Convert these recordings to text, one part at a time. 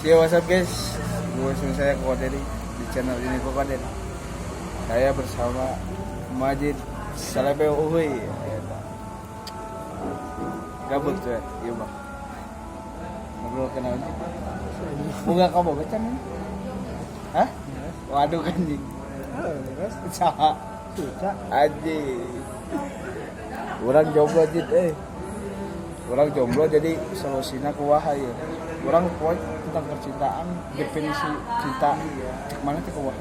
Yo, what's up guys? Gue saya Koderi di channel ini Koderi. Saya bersama Majid Salabe Uhui. Gabut tuh, iya bang. Ngobrol kenal sih. Bunga kamu baca nih? Hah? Waduh kanjing. Saha? Aji. Orang jomblo Jid, Orang jomblo jadi solusinya kuaha ya. Orang poin tentang percintaan, definisi cinta mana sih kuah?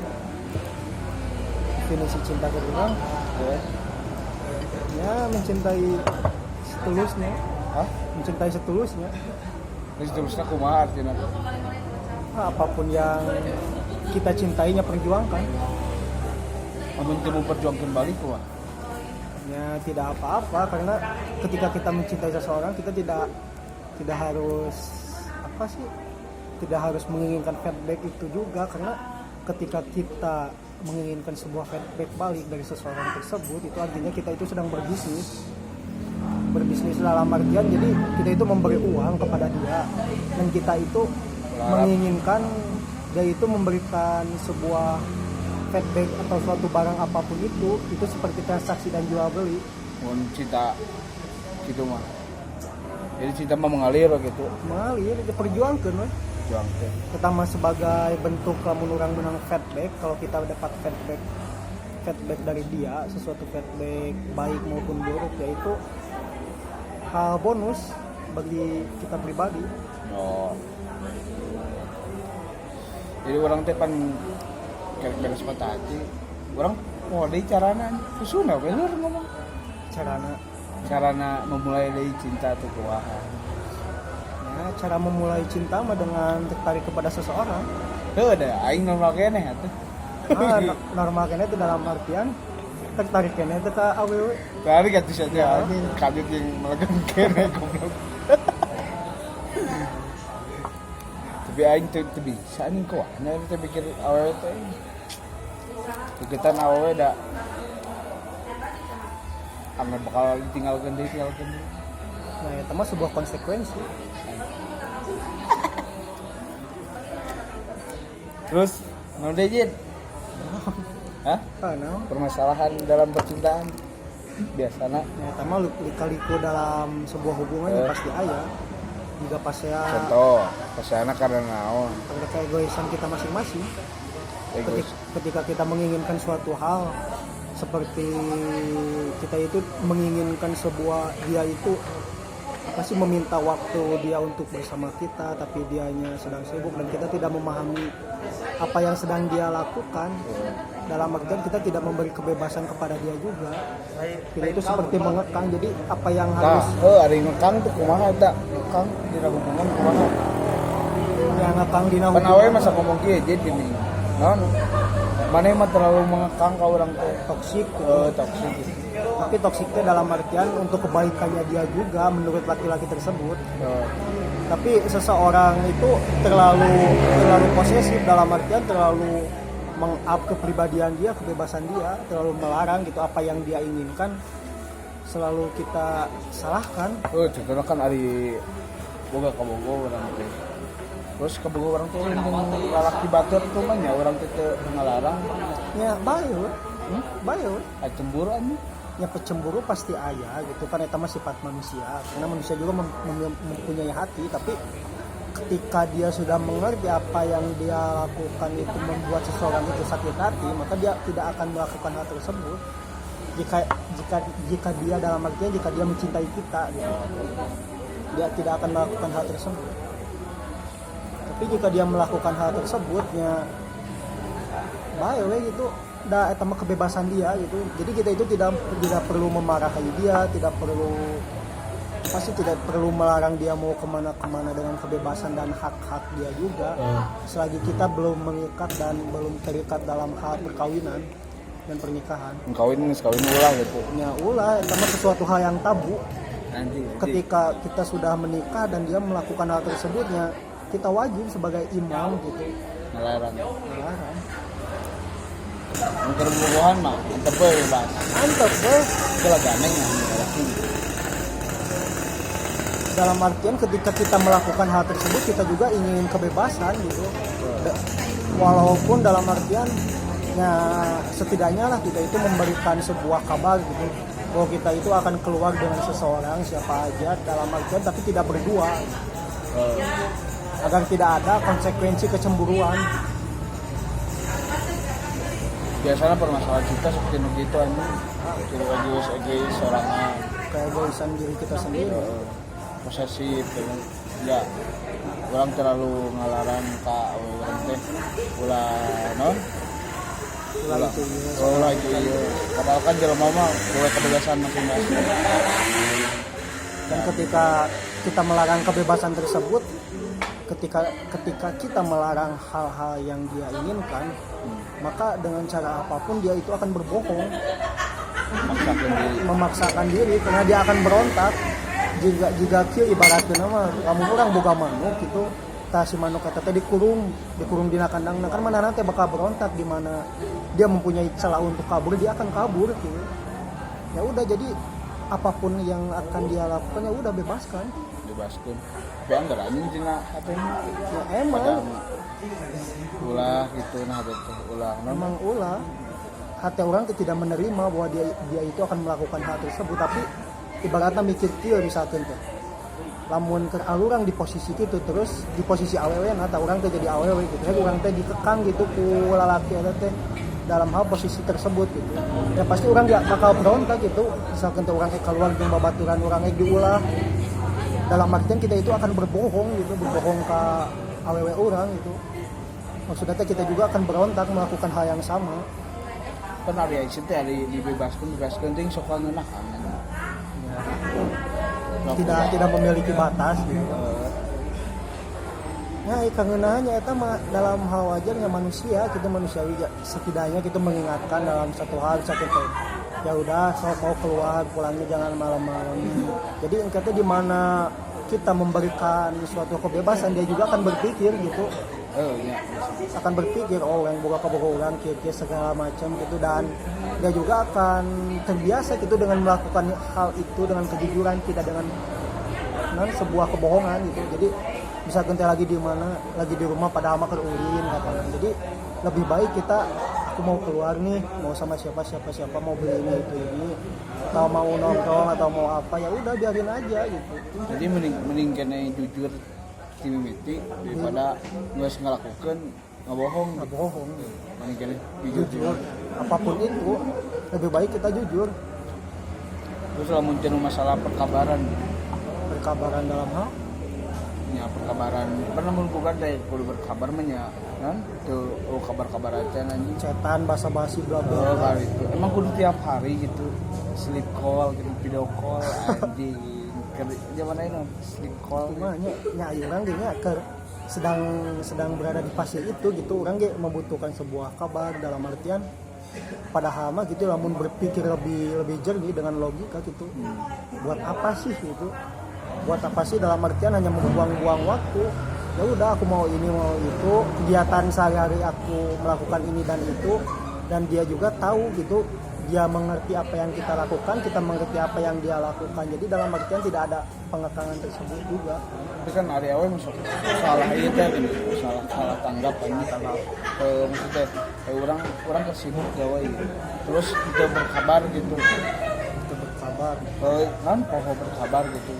Definisi cinta ke orang ya mencintai setulusnya. Hah? Mencintai setulusnya. Terus terusnya kumaha artinya? Apapun yang kita cintainya perjuangkan. Amun teu memperjuangkan balik kuah. Ya tidak apa-apa karena ketika kita mencintai seseorang kita tidak harus tidak harus menginginkan feedback itu juga, karena ketika kita menginginkan sebuah feedback balik dari seseorang tersebut itu artinya kita itu sedang berbisnis dalam artian jadi kita itu memberi uang kepada dia dan kita itu menginginkan dia itu memberikan sebuah feedback atau suatu barang apapun itu seperti transaksi dan jual beli. Mun cinta gitu mah. Jadi cinta mah mengalir gitu. Mengalir diperjuangkan we. Juangkeun. Pertama sebagai bentuk lamun urang menang feedback, kalau kita dapat feedback dari dia, sesuatu feedback baik maupun buruk, yaitu hal bonus bagi kita pribadi. Oh. Jadi orang teh pan beres mata hati. Orang mau deui carana susuna we leueur ngomong. Carana memulai dari cinta tuh kuaha. Ya, cara memulai cinta mah dengan tertarik kepada seseorang. Heuh da aing normal keneh atuh. Normal kene itu dalam artian tertarik kene teh ka awewe. Tarik atuh saja anjing kaget yang melegang keneh goblok. Tapi aing teu bisa anjing kuah. Nya teh pikir awewe teh. Pikiran awewe da ame bakal ditinggalkan deui. Nah, itu mah sebuah konsekuensi. Terus mau dejin? Hah? Nah, Permasalahan dalam percintaan biasanya itu mah lika-liku dalam sebuah hubungan yang pasti aya. Jika pas ya contoh pasangan karena naon? pada keegoisan kita masing-masing. Egois. Ketika kita menginginkan suatu hal, seperti kita itu menginginkan sebuah, dia itu pasti meminta waktu dia untuk bersama kita, tapi dianya sedang sibuk dan kita tidak memahami apa yang sedang dia lakukan. Dalam artian kita tidak memberi kebebasan kepada dia juga. Kita itu seperti mengekang, jadi apa yang harus ada yang ngekang tuh kumaha da? Ngekang di hubungan kumaha? yang ngekang di Kan awe masa ngomong kieu jadi gini. Naon? Maneh mah terlalu mengekang ka urang teh. toksik. Toksik. Tapi toksiknya dalam artian untuk kebaikannya dia juga menurut laki-laki tersebut. Tapi seseorang itu terlalu posesif dalam artian terlalu meng-up kepribadian dia, kebebasan dia, terlalu melarang gitu apa yang dia inginkan selalu kita salahkan. Contohnya kan ari boga ka bogo urang teh. Terus ka bogo urang teh jeung lalaki batur tuh mah nya urang teh teu ngalarang. Ya bayu. Bayu. Aya cemburu anjing. Ya cemburu pasti ada gitu kan, itu mah sifat manusia karena manusia juga mempunyai hati, tapi ketika dia sudah mengerti apa yang dia lakukan itu membuat seseorang itu sakit hati, maka dia tidak akan melakukan hal tersebut jika dia dalam artinya jika dia mencintai kita gitu. Dia tidak akan melakukan hal tersebut, tapi jika dia melakukan hal tersebutnya baik gitu da eta mah kebebasan dia gitu. Jadi kita itu tidak perlu memarahi dia, tidak perlu melarang dia mau kemana-kemana dengan kebebasan dan hak-hak dia juga. Selagi kita belum mengikat dan belum terikat dalam hal perkawinan dan pernikahan. Kawin ulah gitu. Ya ulah, itu mah sesuatu hal yang tabu. Anjing. Ketika kita sudah menikah dan dia melakukan hal tersebutnya, kita wajib sebagai imam gitu Melarang. melarang. Untuk bobogohan mah antep we bebas. Mantap deh. Kela ganeng lalaki. dalam artian ketika kita melakukan hal tersebut kita juga ingin kebebasan gitu. Walaupun dalam artian ya setidaknya lah kita itu memberikan sebuah kabar gitu bahwa kita itu akan keluar dengan seseorang siapa aja dalam artian tapi tidak berdua agar tidak ada konsekuensi kecemburuan. Biasanya permasalahan kita seperti begitu ini egois sorangan Keegoisan diri kita sendiri. posesif ya orang terlalu ngalaran ka orang teh ulah non ulah itu iya padahal kan jelema mah boleh kebebasan masing-masing. Dan ketika kita melarang kebebasan tersebut, ketika kita melarang hal-hal yang dia inginkan, maka dengan cara apapun dia itu akan berbohong, memaksakan diri karena dia akan berontak. Jika kieu ibaratkeun mah lamun urang boga manuk gitu, tah si manuk eta teh dikurung dina kandangna kan manehna teh bakal berontak di mana dia mempunyai celah untuk kabur, dia akan kabur gitu. Ya udah, jadi apapun yang akan dia lakukan ya udah bebaskan. Tapi anggar anjing tina hatena Ya emang ulah gitu nah betul ulah memang ulah hati orang tuh tidak menerima bahwa dia itu akan melakukan hal tersebut, tapi ibaratnya mikir kieu misalkan teh lamun keur alurang di posisi gitu terus di posisi awewe atau orang teh jadi awewe gitu ya orang teh dikekang gitu ku lalaki eta teh dalam hal posisi tersebut gitu ya pasti orang dia bakal berontak gitu. Misalkan teh orang keluar jeung babaturan orang diulah dalam artian kita itu akan berbohong gitu, berbohong ke awewe orang gitu. Maksudnya kita juga akan berontak melakukan hal yang sama. Kan hari itu teh dibebaskan ting sok ngeunah tidak memiliki batas gitu. Nah, kangeunahnya eta mah dalam hal wajarnya manusia, kita manusiawi setidaknya kita mengingatkan dalam satu hal satu teh. Ya udah, sok mau keluar pulangnya jangan malam-malam. Jadi engkau di mana kita memberikan suatu kebebasan dia juga akan berpikir gitu. Akan berpikir yang buka kebohongan kira-kira segala macam gitu, dan dia juga akan terbiasa gitu dengan melakukan hal itu dengan kejujuran, tidak dengan sebuah kebohongan gitu. Jadi misalkan kita lagi di rumah pada ama kerurin katanya. Jadi lebih baik kita aku mau keluar nih, mau sama siapa mau beli ini atau mau nongkrong atau mau apa, ya udah biarin aja gitu. Jadi mending kena jujur timimiti daripada nggak ngelakukan ngebohong. Mending kena jujur. Apapun itu lebih baik kita jujur. Terus lah muncul masalah perkabaran Dalam hal ya perkabaran pernah melakukan deh kalau berkabar menya kan tuh kabar aja anjing cetan basa-basi bla bla itu emang kudu tiap hari gitu sleep call gitu video call anjing zaman ini sleep call gimana nya orang dia sedang berada di fase itu gitu, orang dia membutuhkan sebuah kabar dalam artian padahal mah gitu lamun berpikir lebih jernih dengan logika gitu. Buat apa sih gitu? Buat apa sih dalam artian hanya membuang-buang waktu. Ya udah, aku mau ini mau itu, kegiatan sehari-hari aku melakukan ini dan itu, dan dia juga tahu gitu, dia mengerti apa yang kita lakukan, kita mengerti apa yang dia lakukan. Jadi dalam artian tidak ada pengekangan tersebut juga. Tapi kan hari awal masuk salah itu kan salah tanggap ini maksudnya orang kesibuk gawe gitu. Terus kita berkabar gitu. Kan pokok berkabar gitu.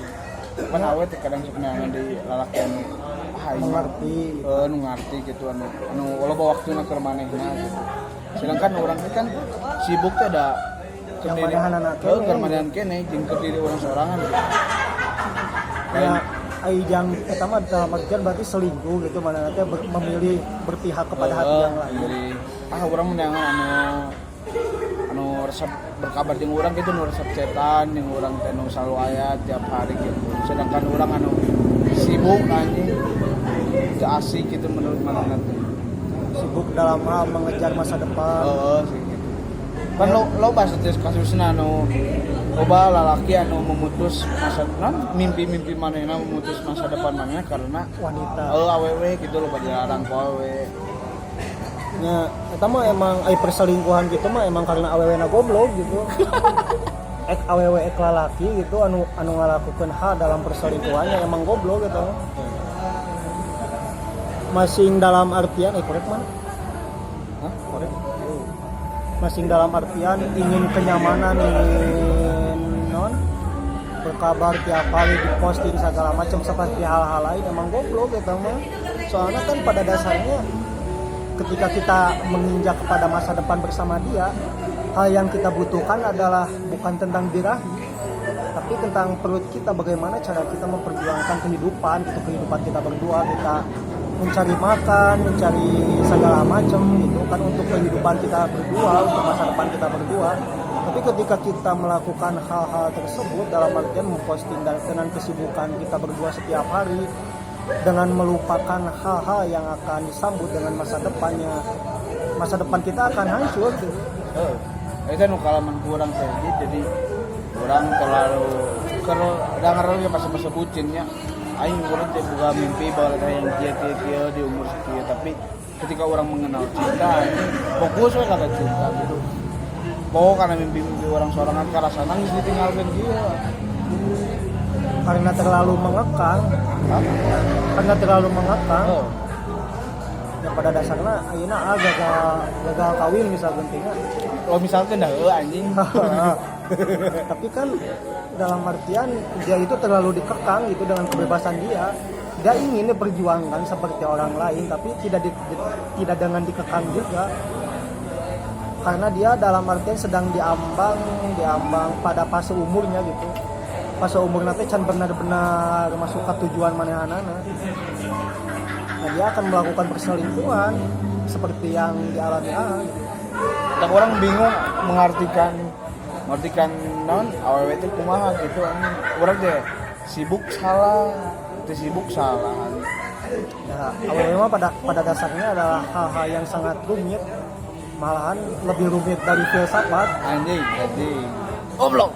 Kan awet kadang sebenarnya di lalakian ngerti gitu anu walaupun waktuna keur manehna gitu. Sedangkan orang itu kan sibuk teh ada kermanehan kene jeung keur diri orang sorangan gitu. Ya jang pertama dalam artian berarti selingkuh gitu, mana nanti memilih berpihak kepada hati yang lain. Orang menangan anu resep berkabar jeung urang gitu, nu resep cetan jeung urang teh nu selalu aya tiap hari gitu. Sedangkan urang anu sibuk anjing teu asik gitu menurut mana nanti. Sibuk dalam hal mengejar masa depan. Sih gitu. Kan lo bahas kasusna anu loba lalaki anu memutus masa mimpi manehna memutus masa depan manehna karena wanita. Awewe gitu loba dilarang ku awewe. Ya, eta mah emang perselingkuhan gitu mah emang karena awewena goblok gitu. awewe ek lalaki gitu anu ngalakukeun hal dalam perselingkuhannya emang goblok gitu. Masing dalam artian korek mana? Hah? Korek. Masing dalam artian ingin kenyamanan, ingin non berkabar tiap hari diposting segala macam seperti hal-hal lain emang goblok gitu mah. Soalnya kan pada dasarnya ketika kita menginjak kepada masa depan bersama dia, hal yang kita butuhkan adalah bukan tentang birahi, tapi tentang perut kita, bagaimana cara kita memperjuangkan kehidupan kita berdua, kita mencari makan, mencari segala macam itu kan untuk kehidupan kita berdua, untuk masa depan kita berdua. Tapi ketika kita melakukan hal-hal tersebut dalam artian memposting dengan kesibukan kita berdua setiap hari, dengan melupakan hal-hal yang akan disambut dengan masa depannya, masa depan kita akan hancur gitu. Itu kan kalaman kurang kayak gitu, jadi kurang terlalu kalau dengar ya pas bucinnya aing kurang teh buka mimpi bahwa ada yang kia di umur sekian, tapi ketika orang mengenal cinta fokus we kagak cinta gitu. Pokok karena mimpi orang sorangan karasa nangis ditinggalkan dia. Karena terlalu mengekang. Ya pada dasarnya ayeuna gagal kawin misalkan tinggal. Kalau misalkan dah anjing. Tapi kan dalam artian dia itu terlalu dikekang gitu dengan kebebasan dia. Dia ingin diperjuangkan seperti orang lain, tapi tidak dengan dikekang juga. Karena dia dalam artian sedang diambang pada fase umurnya gitu. Fase umur nanti can benar-benar masuk ke tujuan manehanana. Nah, dia akan melakukan perselingkuhan seperti yang dialami gitu. Dan orang bingung mengartikan non awewe itu kumaha gitu. Orang deh sibuk salah. Ya, awewe mah pada dasarnya adalah hal-hal yang sangat rumit, malahan lebih rumit dari filsafat. Anjing. Goblok.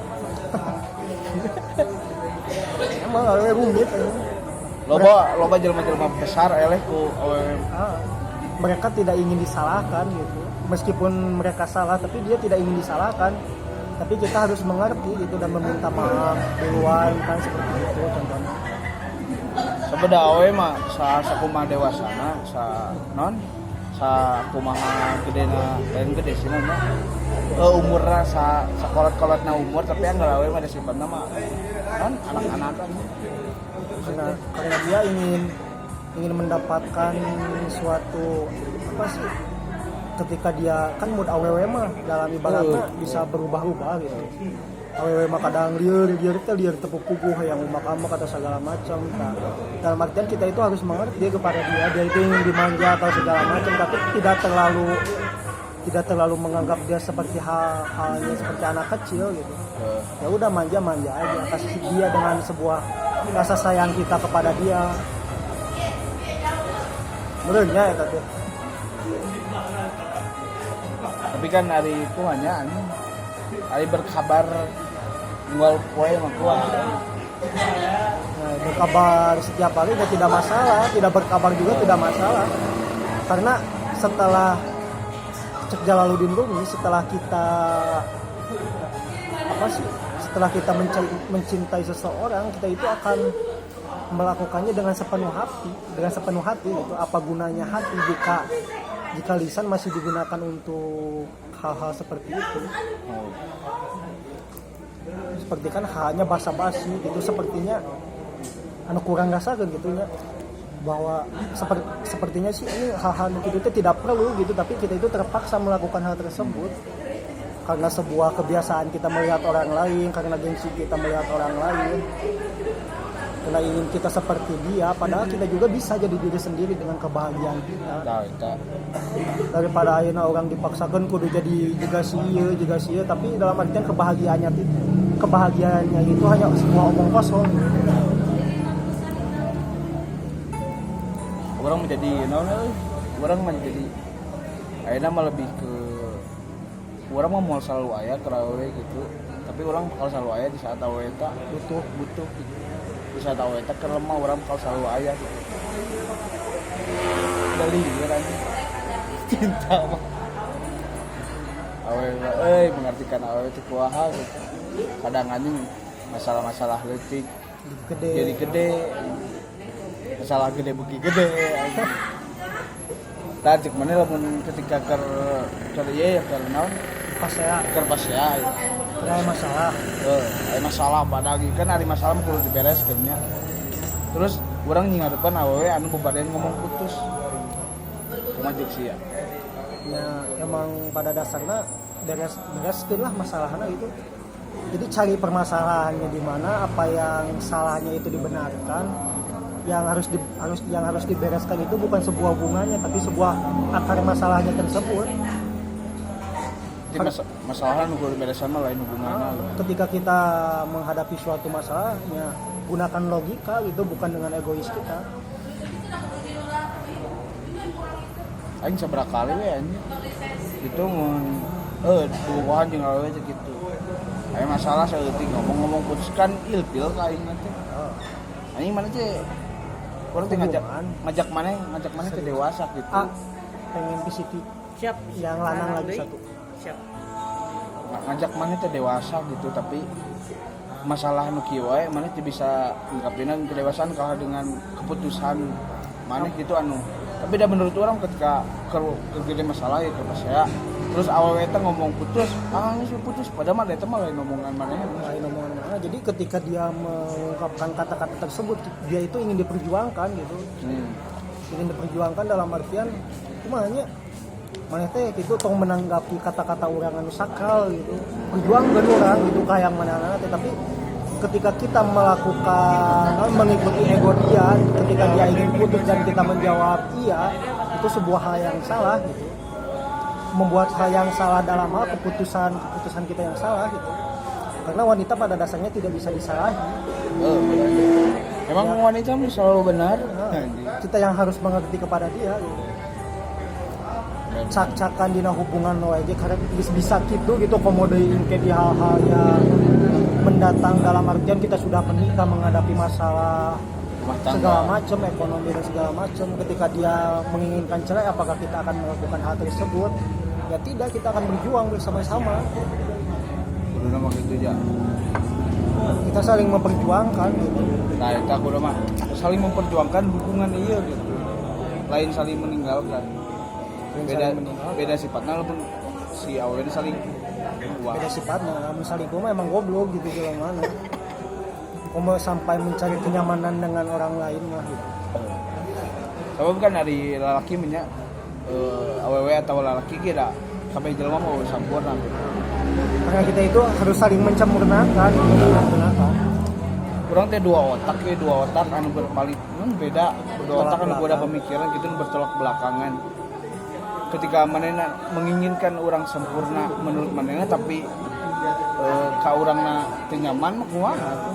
Emang awewe rumit. Loba jelema-jelema besar eleh ku awewe. Mereka tidak ingin disalahkan gitu. Meskipun mereka salah, tapi dia tidak ingin disalahkan. Tapi kita harus mengerti gitu dan meminta maaf duluan kan seperti itu contohnya. Sabeda awewe mah sakumaha dewasana, sakumaha gedena lain gede sih mah. Umurna sakolot-kolotna umur tapi anggar awewe mah sifatna mah anak-anakan. Karena dia ingin mendapatkan suatu apa sih, ketika dia kan mood awewe mah dalam ibaratnya bisa berubah-ubah gitu. Awewe mah kadang liar tepuk puguh yang umak-umak atau segala macam. Nah, dalam artian kita itu harus mengerti kepada dia itu ingin dimanja atau segala macam, tapi tidak terlalu menganggap dia seperti halnya seperti anak kecil gitu. Ya udah manja aja, kasih dia dengan sebuah rasa sayang kita kepada dia. Menurutnya ya tadi. Tapi kan hari itu hanya hari berkabar ngwal poe mah kuat. Nah, berkabar setiap hari ya tidak masalah, tidak berkabar juga tidak masalah. Karena setelah Cek Jalaluddin Rumi, setelah kita mencintai seseorang, kita itu akan melakukannya dengan sepenuh hati gitu. Apa gunanya hati jika lisan masih digunakan untuk hal-hal seperti itu. Seperti kan hanya basa-basi itu, sepertinya kurang rasakan gitunya, bahwa sepertinya sih ini hal-hal itu tidak perlu gitu, tapi kita itu terpaksa melakukan hal tersebut karena sebuah kebiasaan kita melihat orang lain, karena gengsi kita melihat orang lain, karena ingin kita seperti dia, padahal kita juga bisa jadi diri sendiri dengan kebahagiaan kita. Daripada ayeuna orang dipaksakan kudu jadi juga sih, tapi dalam artian kebahagiaannya itu hanya sebuah omong kosong. Orang menjadi ayeuna mah lebih ke orang mah mau selalu aya ke awewe gitu, tapi orang bakal selalu aya di saat awewe eta butuh gitu. Di saat awewe eta keur lemah orang bakal selalu aya gitu. Dari kan cinta mah awewe mengartikan awewe teh kuaha gitu. Kadang anjing masalah-masalah leutik gede jadi gede. Masalah gede beuki gede anjing. Tah cek mana lamun ketika keur ieu ya keur naon? pasea Keur pasea. kena masalah Aya masalah badagi kan ari masalah mah kudu dibereskeun nya. Terus urang nyingarepan awewe anu bebarean ngomong putus. Kumaha jeung sia? ya emang pada dasarnya bereskeun lah masalahnya gitu. Jadi cari permasalahannya di mana, apa yang salahnya itu dibenarkan, yang harus dibereskan itu bukan sebuah hubungannya tapi sebuah akar masalahnya tersebut. Jadi masalah nu kudu diberesan mah lain hubunganna. Ketika kita menghadapi suatu masalahnya gunakan logika itu bukan dengan egois kita. Aing sabaraha kali we anjing. Itu mun duaan jeung awewe teh kitu. Aya masalah saeutik ngomong-ngomong putuskan ilpil ka aing teh. Aing mana teh urang teh ngajak maneh ke dewasa gitu. Pengen PCT Siap. yang lanang lagi satu. Siap. Ngajak maneh teh dewasa gitu tapi masalah nu kieu wae maneh teh bisa ngungkapkeun kedewasaan kalah dengan keputusan maneh gitu anu. Tapi dah menurut orang ketika gede masalah ya pas saya terus awewe teh ngomong putus, geus putus padahal mah eta mah lain omongan maneh. Lain omongan mana. Jadi ketika dia mengungkapkan kata-kata tersebut dia itu ingin diperjuangkan gitu. Ingin diperjuangkan dalam artian kumanya maneh teh gitu tong menanggapi kata-kata urang anu sakral gitu. Perjuangkeun urang gitu ka yang manehna teh tapi ketika kita melakukan mengikuti ego dia, ketika dia ingin putus dan kita menjawab iya, itu sebuah hal yang salah gitu. Membuat hal yang salah dalam hal keputusan kita yang salah gitu. Karena wanita pada dasarnya tidak bisa disalahi. Emang wanita mah selalu benar. Kita yang harus mengerti kepada dia gitu. Cak-cakan dina hubungan lo aja karena bisa gitu komodein ke di hal-hal yang mendatang dalam artian kita sudah menikah menghadapi masalah segala macam ekonomi dan segala macam. Ketika dia menginginkan cerai apakah kita akan melakukan hal tersebut? Ya tidak, kita akan berjuang bersama-sama. Kudu mah gitu ya. Kita saling memperjuangkan gitu. Nah, eta kudu mah saling memperjuangkan hubungan ieu gitu. Lain saling meninggalkan. Beda sifatnya walaupun si awewe saling beda sifatnya, namun selingkuh mah emang goblok gitu jalan mana. Kamu sampai mencari kenyamanan dengan orang lain mah gitu. Sebab kan dari lelaki minyak awewe atau lelaki kita sampai jelema mau sempurna gitu. Karena kita itu harus saling menyempurnakan. Kurang teh dua otak anu berbalik beda. Dua otak anu beda pemikiran gitu bertolak belakangan. Ketika manehna menginginkan orang sempurna menurut manehna tapi ka urangna teu nyaman mah kumaha atuh?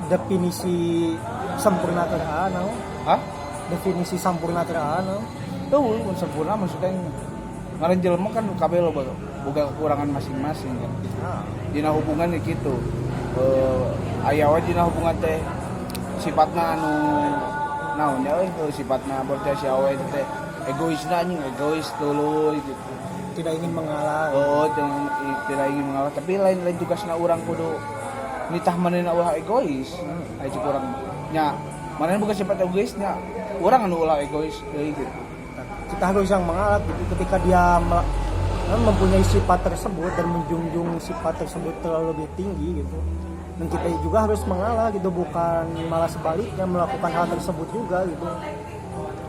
Definisi sempurna teh naon? Hah? Definisi sempurna teh naon? Tuh, sempurna maksudnya ngaran jelema kan kabeh loba boga kekurangan masing-masing kan. Dina hubungan ya kitu. Aya wae dina hubungan teh sifatna anu naon ya sifatna bocah si awewe teh egois tuluy gitu. Tidak ingin mengalah. Tidak ingin mengalah tapi lain tugasna urang kudu nitah manehna ulah egois. Aya cik urang nya manehna bukan sifat egoisnya urang anu ulah egois deui gitu. Kita harus yang mengalah gitu. Ketika dia mempunyai sifat tersebut dan menjunjung sifat tersebut terlalu lebih tinggi gitu. Dan kita juga harus mengalah gitu, bukan malah sebaliknya melakukan hal tersebut juga gitu.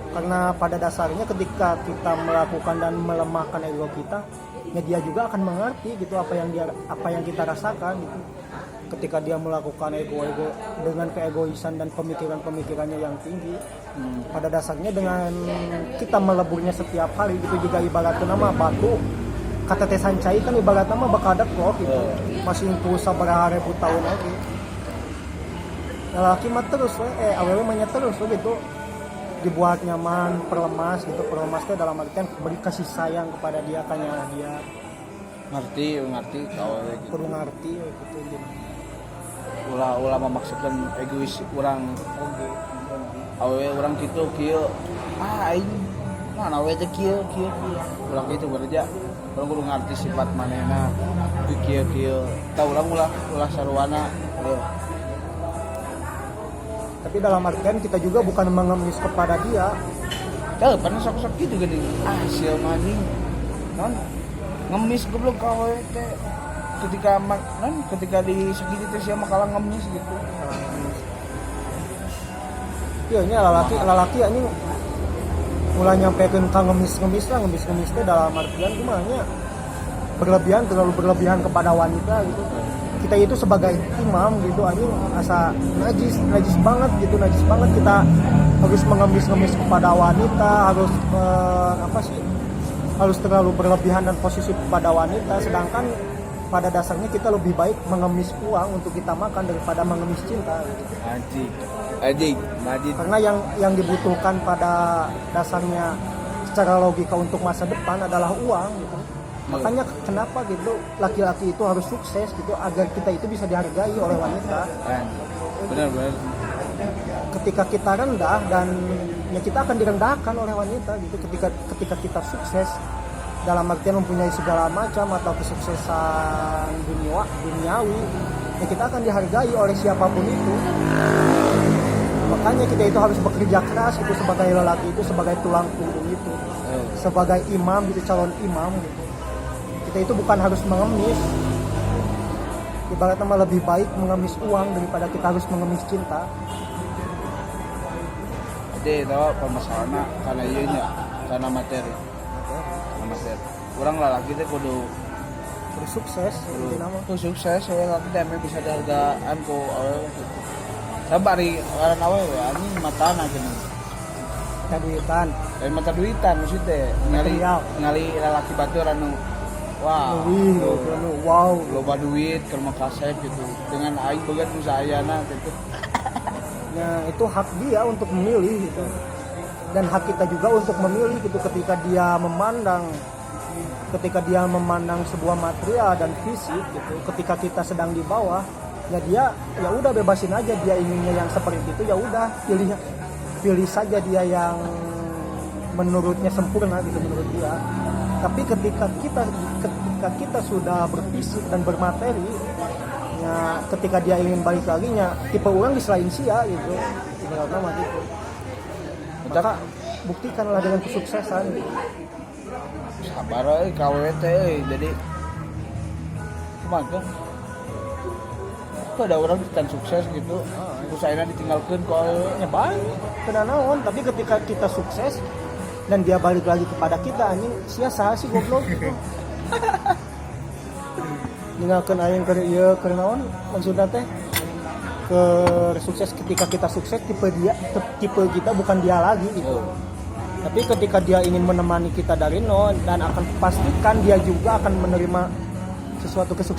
Karena pada dasarnya ketika kita melakukan dan melemahkan ego kita, ya dia juga akan mengerti gitu apa yang kita rasakan gitu. Ketika dia melakukan ego dengan keegoisan dan pemikirannya yang tinggi, pada dasarnya dengan kita meleburnya setiap hari gitu juga ibaratnya nama batu kata teh sancai kan ibaratnya mah bakadak loh gitu. Masih itu sabaraha ribu tahun lagi. Lelaki mah terus awewe mah terus gitu. Dibuat nyaman, perlemas teh dalam artian beri kasih sayang kepada dia, tanya dia ngerti kalau gitu perlu ngerti gitu ulah memaksudkan egois urang awewe urang kitu kieu aing mana awewe teh kieu ulah kitu bekerja Orang kudu ngarti sifat manehna kieu tahu ulah sarwana. Tapi dalam artian kita juga bukan mengemis kepada dia. Teu pernah sok-sok gitu geuning. Sia maning. Non ngemis goblok kawe teh ketika disakiti teh sia mah kalah ngemis gitu. Iya nya lalaki anjing mulai nyampekeun ka ngemis teh dalam artian gimana nya terlalu berlebihan kepada wanita gitu. Kita itu sebagai imam gitu anjing asa najis banget kita harus mengemis kepada wanita, harus terlalu berlebihan dan posesif kepada wanita, sedangkan pada dasarnya kita lebih baik mengemis uang untuk kita makan daripada mengemis cinta gitu. Anjing. Karena yang dibutuhkan pada dasarnya secara logika untuk masa depan adalah uang gitu. Makanya kenapa gitu laki-laki itu harus sukses gitu agar kita itu bisa dihargai oleh wanita. Benar. Ketika kita rendah dan ya kita akan direndahkan oleh wanita gitu ketika kita sukses dalam artian mempunyai segala macam atau kesuksesan duniawi ya kita akan dihargai oleh siapapun itu. Makanya kita itu harus bekerja keras itu sebagai lelaki itu sebagai tulang punggung itu, sebagai imam gitu, calon imam gitu. Kita itu bukan harus mengemis, ibaratnya mah lebih baik mengemis uang daripada kita harus mengemis cinta. Jadi itu permasalahannya karena iya nya karena materi. Orang lelaki teh kudu Sukses sukses ya laki teh bisa dihargaan ku sabari ngaran awe we anjing matana gini. Duitan. Lain mata duitan maksudnya ngali lalaki batur anu wow loba duit ke rumah kasep gitu dengan aing begat nu saayana gitu. Nah, itu hak dia untuk memilih gitu. Dan hak kita juga untuk memilih gitu ketika dia memandang sebuah material dan fisik gitu. Ketika kita sedang di bawah, ya dia ya udah bebasin aja dia inginnya yang seperti itu ya udah pilih saja dia yang menurutnya sempurna gitu menurut dia. Tapi ketika kita sudah berfisik dan bermateri, ya ketika dia ingin balik lagi nya tipe orang diselain sia gitu. Ibaratnya mah gitu. Maka buktikanlah dengan kesuksesan gitu. Sabar euy KWT euy jadi kumaha ada orang yang sukses gitu terus akhirnya ditinggalkan ya baik kena naon tapi ketika kita sukses dan dia balik lagi kepada kita anjing sia-sia sih goblok gitu. Ninggalkeun aing keur ieu keur naon maksudna teh ke sukses ketika kita sukses tipe kita bukan dia lagi gitu. Tapi ketika dia ingin menemani kita dari nol dan akan pastikan dia juga akan menerima sesuatu kesuksesan